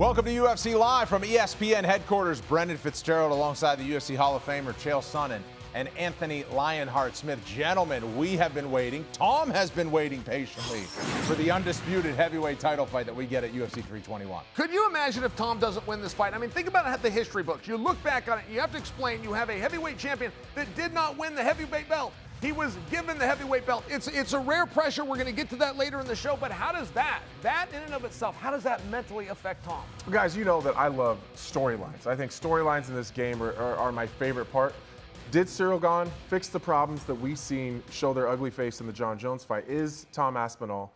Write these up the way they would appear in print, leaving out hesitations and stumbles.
Welcome to UFC Live from ESPN headquarters. Brendan Fitzgerald alongside the UFC Hall of Famer Chael Sonnen and Anthony Lionheart Smith. Gentlemen, we have been waiting. Tom has been waiting patiently for the undisputed heavyweight title fight that we get at UFC 321. Could you imagine if Tom doesn't win this fight? I mean, think about the history books. You look back on it, you have to explain you have a heavyweight champion that did not win the heavyweight belt. He was given the heavyweight belt. It's a rare pressure. We're going to get to that later in the show. But how does that in and of itself, how does that mentally affect Tom? Guys, you know that I love storylines. I think storylines in this game are my favorite part. Did Ciryl Gane fix the problems that we've seen show their ugly face in the Jon Jones fight? Is Tom Aspinall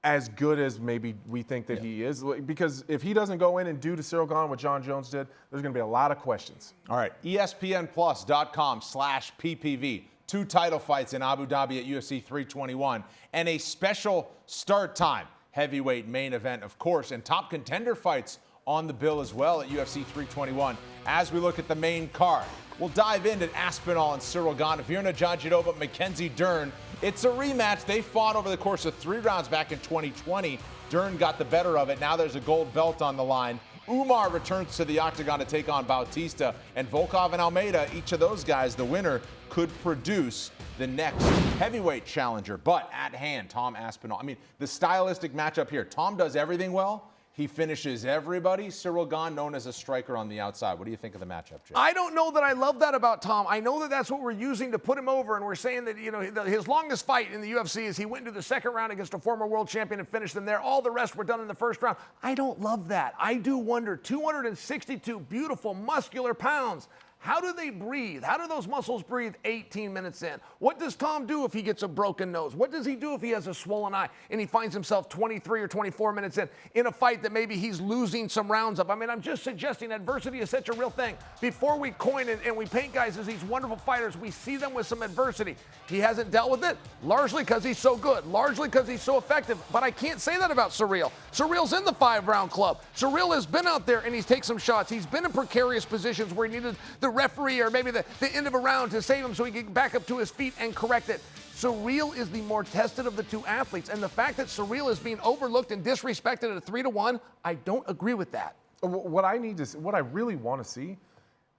as good as maybe we think that he is? Because if he doesn't go in and do to Ciryl Gane what Jon Jones did, there's going to be a lot of questions. All right, ESPNplus.com/PPV. 2 title fights in Abu Dhabi at UFC 321 and a special start time heavyweight main event, of course, and top contender fights on the bill as well at UFC 321. As we look at the main card, we'll dive into Aspinall and Ciryl Gane, Virna, Jandiroba, Mackenzie, Dern. It's a rematch. They fought over the course of 3 rounds back in 2020. Dern got the better of it. Now there's a gold belt on the line. Umar returns to the octagon to take on Bautista, and Volkov and Almeida, each of those guys, the winner, could produce the next heavyweight challenger. But at hand, Tom Aspinall. I mean, the stylistic matchup here. Tom does everything well. He finishes everybody. Ciryl Gane, known as a striker on the outside. What do you think of the matchup, Jay? I don't know that I love that about Tom. I know that that's what we're using to put him over, and we're saying that, you know, his longest fight in the UFC is he went into the second round against a former world champion and finished them there. All the rest were done in the first round. I don't love that. I do wonder, 262 beautiful, muscular pounds. How do they breathe? How do those muscles breathe 18 minutes in? What does Tom do if he gets a broken nose? What does he do if he has a swollen eye and he finds himself 23 or 24 minutes in a fight that maybe he's losing some rounds of? I mean, I'm just suggesting adversity is such a real thing. Before we coin it and we paint guys as these wonderful fighters, we see them with some adversity. He hasn't dealt with it, largely because he's so good, largely because he's so effective. But I can't say that about Ciryl. Ciryl's in the 5-round club. Ciryl has been out there and he's taken some shots. He's been in precarious positions where he needed the referee or maybe the end of a round to save him so he can get back up to his feet and correct it. Ciryl is the more tested of the 2 athletes, and the fact that Ciryl is being overlooked and disrespected at a 3-1, I don't agree with that. What I really want to see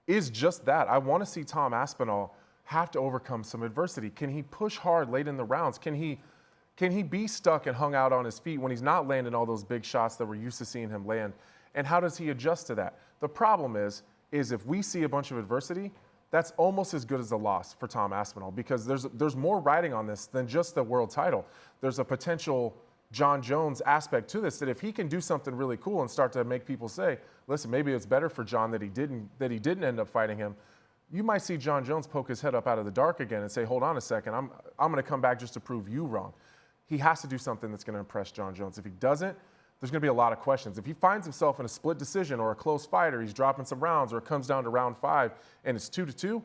is just that. I want to see Tom Aspinall have to overcome some adversity. Can he push hard late in the rounds? Can he be stuck and hung out on his feet when he's not landing all those big shots that we're used to seeing him land? And how does he adjust to that? The problem is if we see a bunch of adversity, that's almost as good as a loss for Tom Aspinall, because there's more riding on this than just the world title. There's a potential Jon Jones aspect to this, that if he can do something really cool and start to make people say, listen, maybe it's better for Jon that he didn't end up fighting him, you might see Jon Jones poke his head up out of the dark again and say, hold on a second, I'm going to come back just to prove you wrong. He has to do something that's going to impress Jon Jones. If he doesn't, there's going to be a lot of questions. If he finds himself in a split decision or a close fight, or he's dropping some rounds, or it comes down to round 5 and it's 2-2,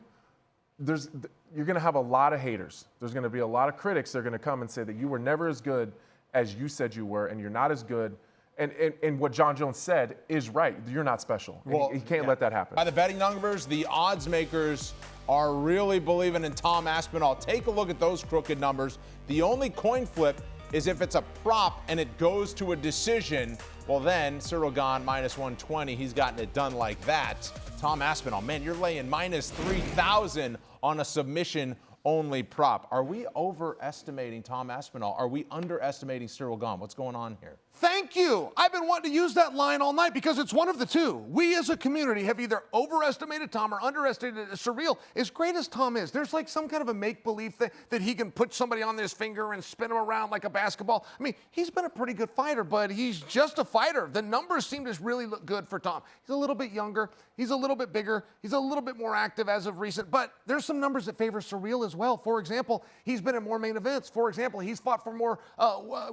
you're going to have a lot of haters. There's going to be a lot of critics that are going to come and say that you were never as good as you said you were, and you're not as good. And what Jon Jones said is right. You're not special. Well, he can't let that happen. By the betting numbers, the odds makers are really believing in Tom Aspinall. Take a look at those crooked numbers. The only coin flip is if it's a prop and it goes to a decision. Well, then Ciryl Gane -120. He's gotten it done like that. Tom Aspinall, man, you're laying -3,000 on a submission-only prop. Are we overestimating Tom Aspinall? Are we underestimating Ciryl Gane? What's going on here? Thank you. I've been wanting to use that line all night because it's one of the two. We as a community have either overestimated Tom or underestimated Ciryl. As great as Tom is, there's like some kind of a make-believe thing that he can put somebody on his finger and spin him around like a basketball. I mean, he's been a pretty good fighter, but he's just a fighter. The numbers seem to really look good for Tom. He's a little bit younger. He's a little bit bigger. He's a little bit more active as of recent, but there's some numbers that favor Ciryl as well. For example, he's been in more main events. For example, he's fought for more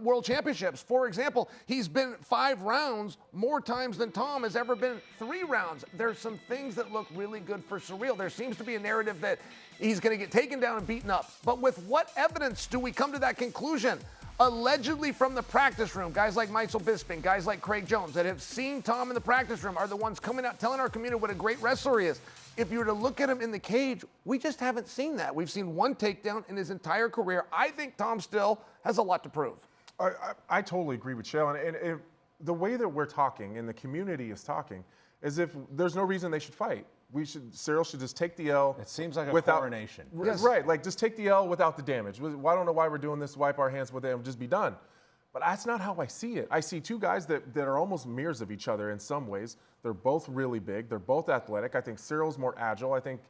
world championships. For example, he's been 5 rounds more times than Tom has ever been 3 rounds. There's some things that look really good for Ciryl. There seems to be a narrative that he's going to get taken down and beaten up. But with what evidence do we come to that conclusion? Allegedly from the practice room, guys like Michael Bisping, guys like Craig Jones that have seen Tom in the practice room are the ones coming out telling our community what a great wrestler he is. If you were to look at him in the cage, we just haven't seen that. We've seen 1 takedown in his entire career. I think Tom still has a lot to prove. I totally agree with Chael. And the way that we're talking and the community is talking is if there's no reason they should fight. Ciryl should just take the L. It seems like a without, coronation. Yes. Right, like just take the L without the damage. I don't know why we're doing this, wipe our hands with it and just be done. But that's not how I see it. I see two guys that are almost mirrors of each other in some ways. They're both really big. They're both athletic. I think Cyryl's more agile. I think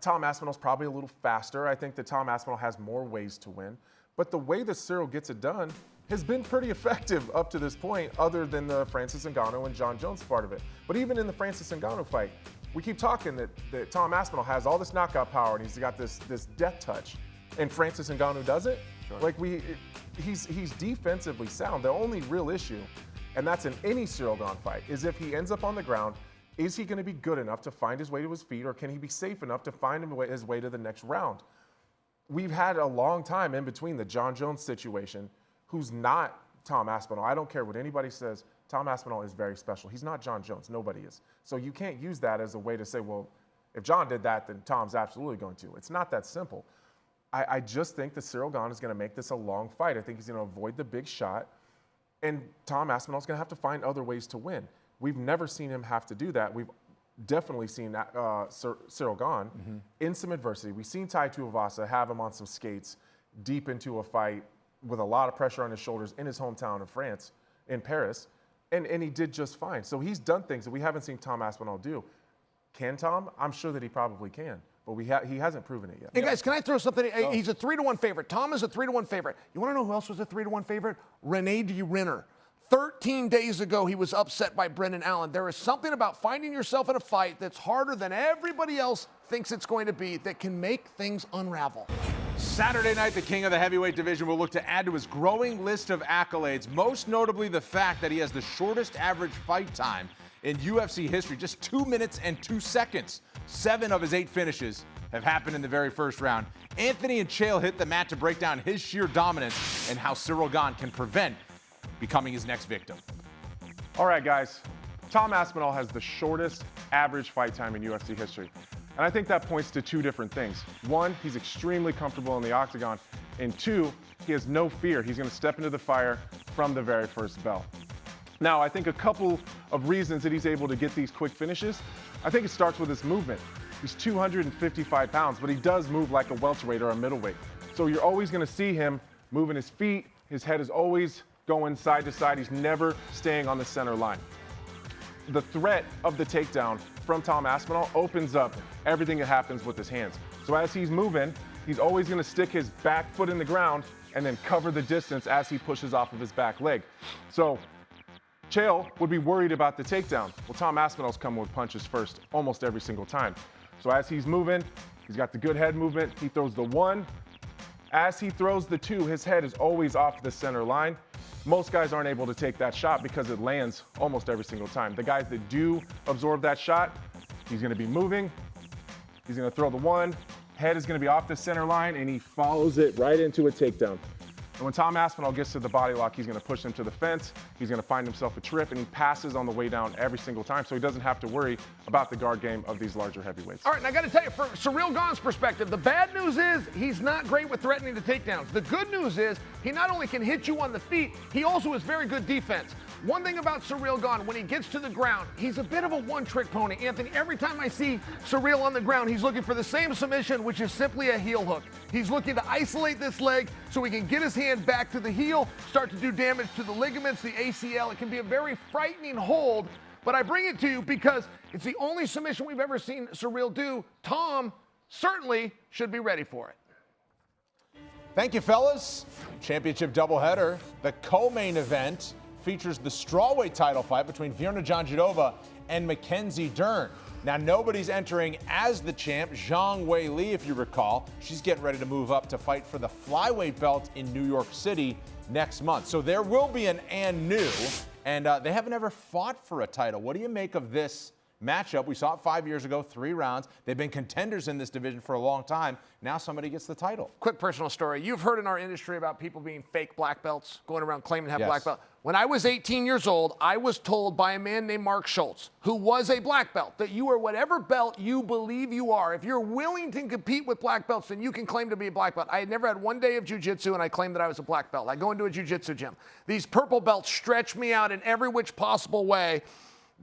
Tom Aspinall's probably a little faster. I think that Tom Aspinall has more ways to win. But the way that Ciryl gets it done has been pretty effective up to this point, other than the Francis Ngannou and John Jones part of it. But even in the Francis Ngannou fight, we keep talking that Tom Aspinall has all this knockout power and he's got this death touch, and Francis Ngannou doesn't. Sure. Like he's defensively sound. The only real issue, and that's in any Ciryl Gane fight, is if he ends up on the ground, is he going to be good enough to find his way to his feet, or can he be safe enough to find his way to the next round? We've had a long time in between the John Jones situation, who's not Tom Aspinall. I don't care what anybody says. Tom Aspinall is very special. He's not John Jones. Nobody is. So you can't use that as a way to say, well, if John did that, then Tom's absolutely going to. It's not that simple. I just think that Ciryl Gane is going to make this a long fight. I think he's going to avoid the big shot, and Tom Aspinall's going to have to find other ways to win. We've never seen him have to do that. We've definitely seen Ciryl Gane in some adversity. We've seen Tai Tuivasa have him on some skates deep into a fight with a lot of pressure on his shoulders in his hometown of France, in Paris, and he did just fine. So he's done things that we haven't seen Tom Aspinall do. Can Tom? I'm sure that he probably can, but he hasn't proven it yet. Hey, guys, can I throw something? He's a 3-1 favorite. Tom is a 3-1 favorite. You want to know who else was a 3-1 favorite? Rene Renner. 13 days ago, he was upset by Brendan Allen. There is something about finding yourself in a fight that's harder than everybody else thinks it's going to be that can make things unravel. Saturday night, the king of the heavyweight division will look to add to his growing list of accolades, most notably the fact that he has the shortest average fight time in UFC history, just 2 minutes and 2 seconds. 7 of his 8 finishes have happened in the very first round. Anthony and Chael hit the mat to break down his sheer dominance and how Ciryl Gane can prevent becoming his next victim. All right, guys. Tom Aspinall has the shortest average fight time in UFC history. And I think that points to 2 different things. 1, he's extremely comfortable in the octagon. And 2, he has no fear. He's going to step into the fire from the very first bell. Now, I think a couple of reasons that he's able to get these quick finishes, I think it starts with his movement. He's 255 pounds, but he does move like a welterweight or a middleweight. So you're always going to see him moving his feet. His head is always going side to side. He's never staying on the center line. The threat of the takedown from Tom Aspinall opens up everything that happens with his hands. So as he's moving, he's always going to stick his back foot in the ground and then cover the distance as he pushes off of his back leg. So Chael would be worried about the takedown. Well, Tom Aspinall's coming with punches first almost every single time. So as he's moving, he's got the good head movement. He throws the 1. As he throws the 2, his head is always off the center line. Most guys aren't able to take that shot because it lands almost every single time. The guys that do absorb that shot, he's going to be moving. He's going to throw the 1. Head is going to be off the center line, and he follows it right into a takedown. And when Tom Aspinall gets to the body lock, he's going to push him to the fence. He's going to find himself a trip, and he passes on the way down every single time, so he doesn't have to worry about the guard game of these larger heavyweights. All right, and I got to tell you, from Ciryl Gane's perspective, the bad news is he's not great with threatening the takedowns. The good news is he not only can hit you on the feet, he also has very good defense. One thing about Ciryl Gane, when he gets to the ground, he's a bit of a one-trick pony. Anthony, every time I see Ciryl on the ground, he's looking for the same submission, which is simply a heel hook. He's looking to isolate this leg so he can get his hand back to the heel, start to do damage to the ligaments, the ACL. It can be a very frightening hold, but I bring it to you because it's the only submission we've ever seen Ciryl do. Tom certainly should be ready for it. Thank you, fellas. Championship doubleheader. The co-main event features the strawweight title fight between Virna Jandiroba and Mackenzie Dern. Now, nobody's entering as the champ, Zhang Weili, if you recall. She's getting ready to move up to fight for the flyweight belt in New York City next month. So there will be an and new, and they haven't ever fought for a title. What do you make of this matchup. We saw it 5 years ago, 3 rounds. They've been contenders in this division for a long time. Now somebody gets the title. Quick personal story. You've heard in our industry about people being fake black belts, going around claiming to have Yes. black belt. When I was 18 years old, I was told by a man named Mark Schultz, who was a black belt, that you are whatever belt you believe you are. If you're willing to compete with black belts, then you can claim to be a black belt. I had never had one day of jiu-jitsu, and I claimed that I was a black belt. I go into a jiu-jitsu gym. These purple belts stretch me out in every which possible way.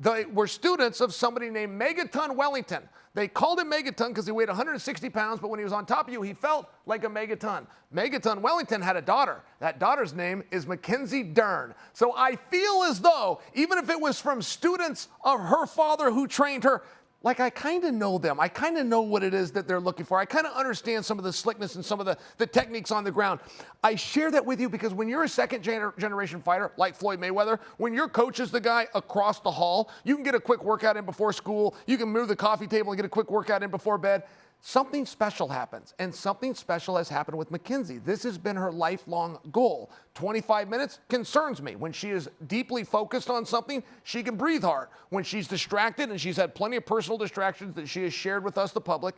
They were students of somebody named Megaton Wellington. They called him Megaton because he weighed 160 pounds, but when he was on top of you, he felt like a megaton. Megaton Wellington had a daughter. That daughter's name is Mackenzie Dern. So I feel as though, even if it was from students of her father who trained her, like I kind of know them. I kind of know what it is that they're looking for. I kind of understand some of the slickness and some of the techniques on the ground. I share that with you because when you're a second generation fighter, like Floyd Mayweather, when your coach is the guy across the hall, you can get a quick workout in before school. You can move the coffee table and get a quick workout in before bed. Something special happens, and something special has happened with Mackenzie. This has been her lifelong goal. 25 minutes concerns me. When she is deeply focused on something, she can breathe hard. When she's distracted, and she's had plenty of personal distractions that she has shared with us, the public,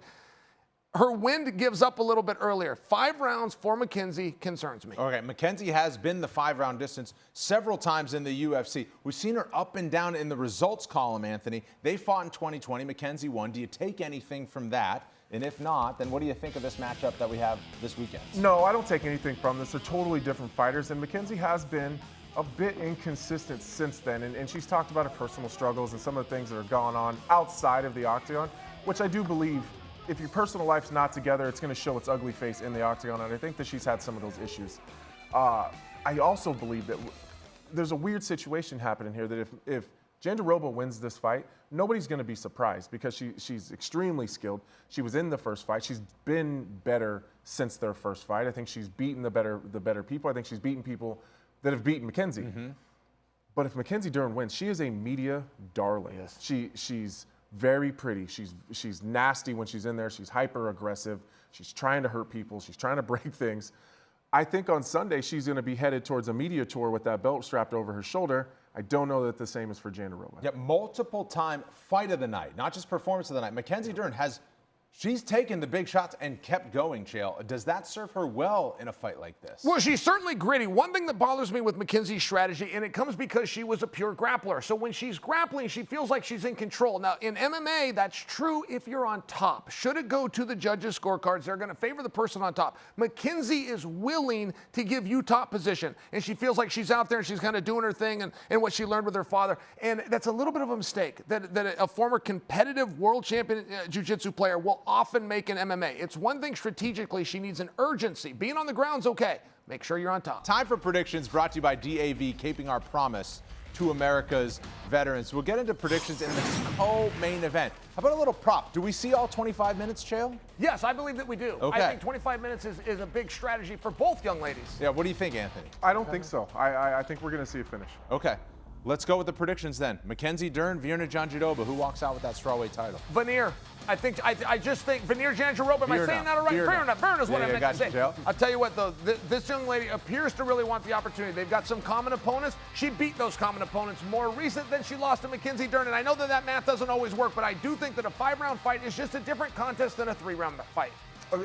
her wind gives up a little bit earlier. 5 rounds for Mackenzie concerns me. Okay, Mackenzie has been the 5-round distance several times in the UFC. We've seen her up and down in the results column, Anthony. They fought in 2020. Mackenzie won. Do you take anything from that? And if not, then what do you think of this matchup that we have this weekend? No, I don't take anything from this. They're totally different fighters, and Mackenzie has been a bit inconsistent since then, and she's talked about her personal struggles and some of the things that are going on outside of the octagon, which I do believe, if your personal life's not together, it's going to show its ugly face in the octagon, and I think that she's had some of those issues. I also believe that there's a weird situation happening here, that if Jandiroba wins this fight, nobody's going to be surprised because she's extremely skilled. She was in the first fight. She's been better since their first fight. I think she's beaten the better people. I think she's beaten people that have beaten Mackenzie. Mm-hmm. But if Mackenzie Dern wins, she is a media darling. Yes. She's very pretty. She's nasty when she's in there. She's hyper aggressive. She's trying to hurt people. She's trying to break things. I think on Sunday she's going to be headed towards a media tour with that belt strapped over her shoulder. I don't know that the same is for Jandiroba. Yep, multiple-time fight of the night, not just performance of the night. Mackenzie Dern she's taken the big shots and kept going, Chael. Does that serve her well in a fight like this? Well, she's certainly gritty. One thing that bothers me with Mackenzie's strategy, and it comes because she was a pure grappler. So when she's grappling, she feels like she's in control. Now, in MMA, that's true if you're on top. Should it go to the judges' scorecards, they're going to favor the person on top. Mackenzie is willing to give you top position, and she feels like she's out there and she's kind of doing her thing and what she learned with her father. And that's a little bit of a mistake that a former competitive world champion jiu-jitsu player will often make in MMA. It's one thing strategically, she needs an urgency. Being on the ground's okay. Make sure you're on top. Time for predictions brought to you by DAV, keeping our promise to America's veterans. We'll get into predictions in the co-main event. How about a little prop? Do we see all 25 minutes, Chael? Yes, I believe that we do. Okay. I think 25 minutes is a big strategy for both young ladies. Yeah, what do you think, Anthony? I don't think so. I think we're going to see a finish. Okay. Let's go with the predictions then. Mackenzie Dern, Virna Jandiroba. Who walks out with that strawweight title? Veneer. I just think Veneer Jandiroba. Am I saying that all right? Virna is what I meant to say. Chael. I'll tell you what, though. This young lady appears to really want the opportunity. They've got some common opponents. She beat those common opponents more recent than she lost to Mackenzie Dern. And I know that math doesn't always work, but I do think that a 5-round fight is just a different contest than a 3-round fight.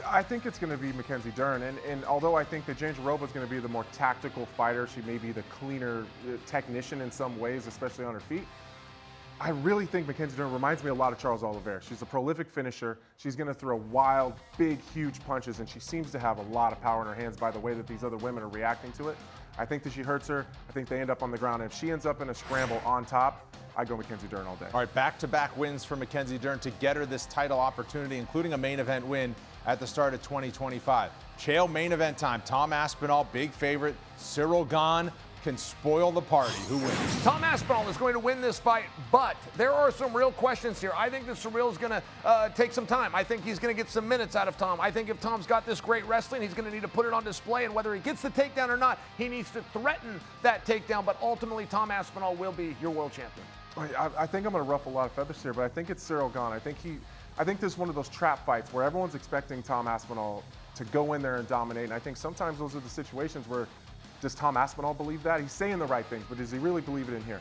I think it's going to be Mackenzie Dern, and although I think that Jandiroba is going to be the more tactical fighter, she may be the cleaner technician in some ways, especially on her feet. I really think Mackenzie Dern reminds me a lot of Charles Oliveira. She's a prolific finisher. She's going to throw wild, big, huge punches, and she seems to have a lot of power in her hands by the way that these other women are reacting to it. I think that she hurts her. I think they end up on the ground. And if she ends up in a scramble on top, I go Mackenzie Dern all day. All right, back-to-back wins for Mackenzie Dern to get her this title opportunity, including a main event win at the start of 2025. Chael, main event time. Tom Aspinall, big favorite. Ciryl Gane can spoil the party. Who wins? Tom Aspinall is going to win this fight, but there are some real questions here. I think that Ciryl is going to take some time. I think he's going to get some minutes out of Tom. I think if Tom's got this great wrestling, he's going to need to put it on display, and whether he gets the takedown or not, he needs to threaten that takedown, but ultimately Tom Aspinall will be your world champion. I think I'm going to ruffle a lot of feathers here, but I think it's Ciryl Gane. I think this is one of those trap fights where everyone's expecting Tom Aspinall to go in there and dominate, and I think sometimes those are the situations where does Tom Aspinall believe that? He's saying the right things, but does he really believe it in here?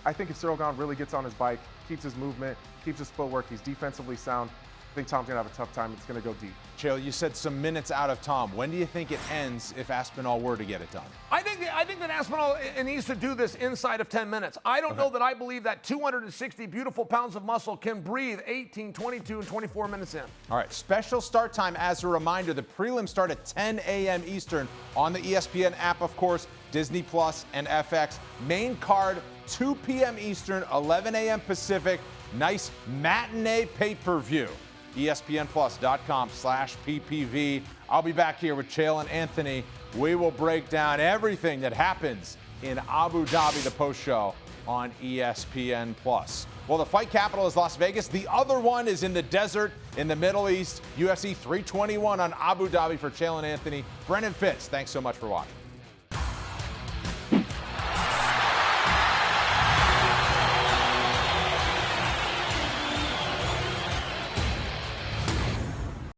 I think if Ciryl Gane really gets on his bike, keeps his movement, keeps his footwork, he's defensively sound, I think Tom's going to have a tough time. It's going to go deep. Chael, you said some minutes out of Tom. When do you think it ends if Aspinall were to get it done? I think that Aspinall needs to do this inside of 10 minutes. I don't know that I believe that 260 beautiful pounds of muscle can breathe 18, 22, and 24 minutes in. All right, special start time as a reminder. The prelims start at 10 a.m. Eastern on the ESPN app, of course, Disney Plus and FX. Main card, 2 p.m. Eastern, 11 a.m. Pacific. Nice matinee pay-per-view. ESPNplus.com/PPV. I'll be back here with Chael and Anthony. We will break down everything that happens in Abu Dhabi, the post show on ESPN Plus. Well, the fight capital is Las Vegas. The other one is in the desert in the Middle East. UFC 321 on Abu Dhabi for Chael and Anthony. Brennan Fitz, thanks so much for watching.